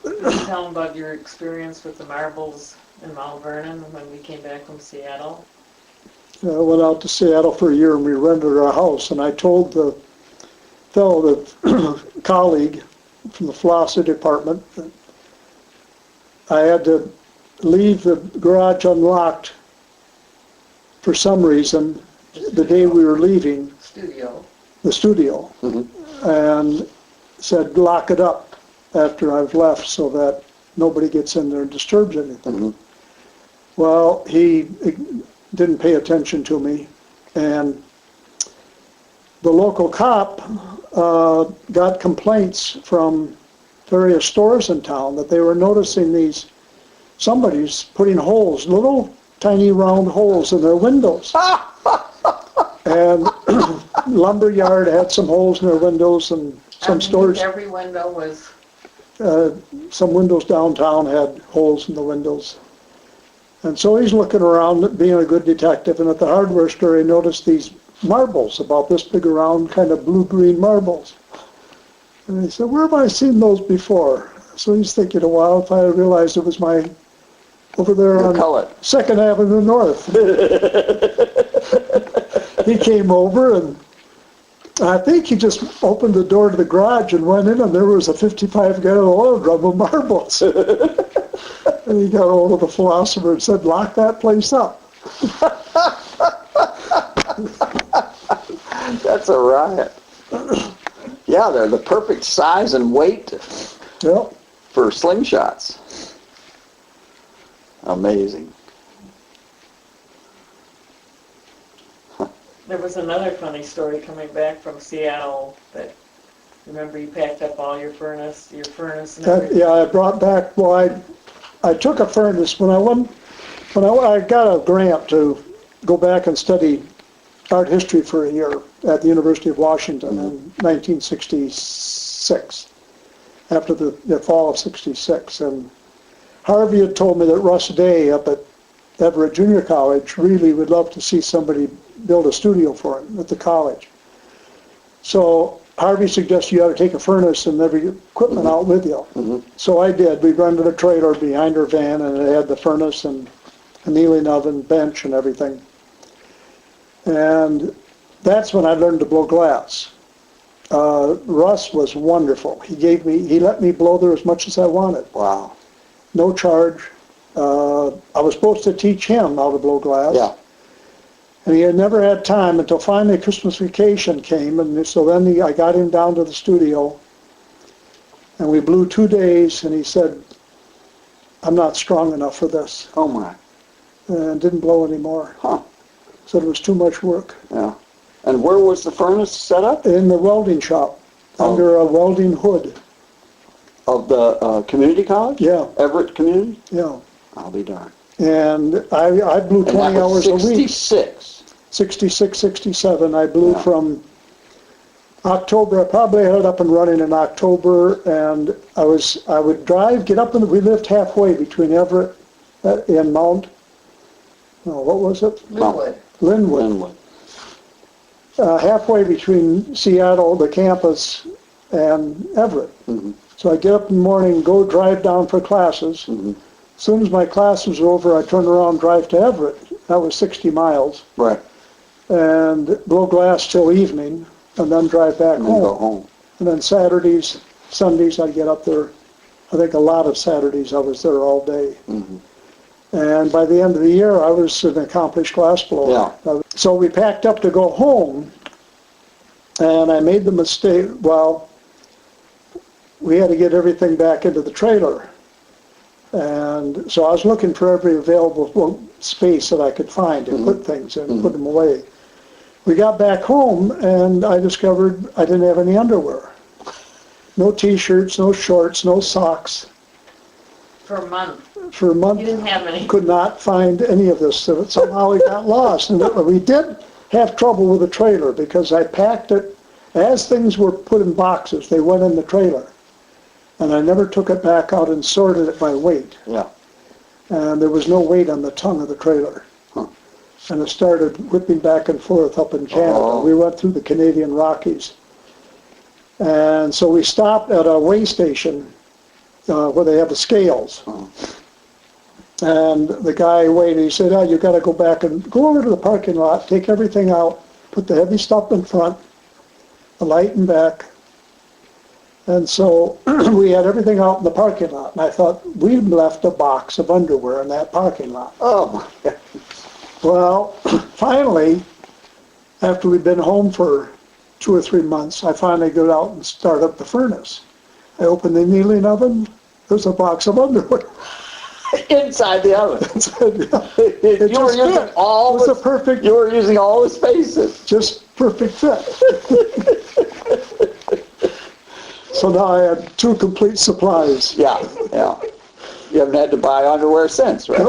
Can you tell them about your experience with the marbles in Mount Vernon when we came back from Seattle? I went out to Seattle for a year and we rented our house, and I told the fellow, the colleague from the philosophy department, that I had to leave the garage unlocked for some reason the day we were leaving the studio, and said lock it up after I've left so that nobody gets in there and disturbs anything. Well, he didn't pay attention to me, and the local cop got complaints from various stores in town that they were noticing somebody's putting holes, little tiny round holes in their windows. And Lumberyard had some holes in their windows, and some stores, every window was... some windows downtown had holes in the windows. And so he's looking around, being a good detective, and at the hardware store he noticed these marbles, about this big around, kind of blue-green marbles. And he said, where have I seen those before? So he's thinking a while, if I realized it was over there on 2nd Avenue North. He came over, and I think he just opened the door to the garage and went in, and there was a 55-gallon oil drum of marbles. And he got hold of the philosopher and said, lock that place up. That's a riot. Yeah, they're the perfect size and weight for slingshots. Amazing. There was another funny story coming back from Seattle that, remember you packed up all your furnace and everything? Yeah, I brought back, well, I took a furnace when I got a grant to go back and study art history for a year at the University of Washington in 1966, after the fall of 66. And Harvey had told me that Russ Day up at Everett Junior College really would love to see somebody build a studio for him at the college. So Harvey suggested you ought to take a furnace and every equipment out with you. So I did. We rented a trailer behind our van, and it had the furnace and annealing oven, bench, and everything. And that's when I learned to blow glass. Russ was wonderful. He let me blow there as much as I wanted. Wow. No charge. I was supposed to teach him how to blow glass. Yeah. And he had never had time until finally Christmas vacation came, and so then I got him down to the studio, and we blew 2 days, and he said, I'm not strong enough for this. Oh my. And didn't blow anymore. Huh. Said it was too much work. Yeah. And where was the furnace set up? In the welding shop, under a welding hood. Of the community college? Yeah. Everett Community? Yeah. I'll be darned. And I blew 20 hours a week. 66, 67. I blew from October. I probably had it up and running in October, and I would drive, get up, and we lived halfway between Everett and what was it? Linwood. Halfway between Seattle, the campus, and Everett. So I get up in the morning, go drive down for classes. As soon as my class was over, I turned around and drive to Everett. That was 60 miles. Right. And blow glass till evening, and then drive back home. Go home. And then Saturdays, Sundays, I'd get up there. I think a lot of Saturdays I was there all day. And by the end of the year, I was an accomplished glass blower. Yeah. So we packed up to go home, and I made the mistake, we had to get everything back into the trailer. And so I was looking for every available space that I could find to put things in, put them away. We got back home, and I discovered I didn't have any underwear. No T-shirts, no shorts, no socks. For a month. For a month. You didn't have any. Could not find any of this. So somehow it got lost. And we did have trouble with the trailer because I packed it. As things were put in boxes, they went in the trailer. And I never took it back out and sorted it by weight. Yeah. And there was no weight on the tongue of the trailer. And it started whipping back and forth up in Canada. We went through the Canadian Rockies. And so we stopped at a way station where they have the scales. And the guy waited, he said, oh, you gotta go back and go over to the parking lot, take everything out, put the heavy stuff in front, the light in back. And so we had everything out in the parking lot, and I thought, we'd left a box of underwear in that parking lot. Oh, my God. Well, finally, after we'd been home for 2 or 3 months, I finally got out and start up the furnace. I opened the annealing oven, there's a box of underwear. Inside the oven. It You were just using fit. all It was the, a perfect, you were using all the spaces. just perfect fit. So now I had 2 complete supplies. Yeah, yeah. You haven't had to buy underwear since, right?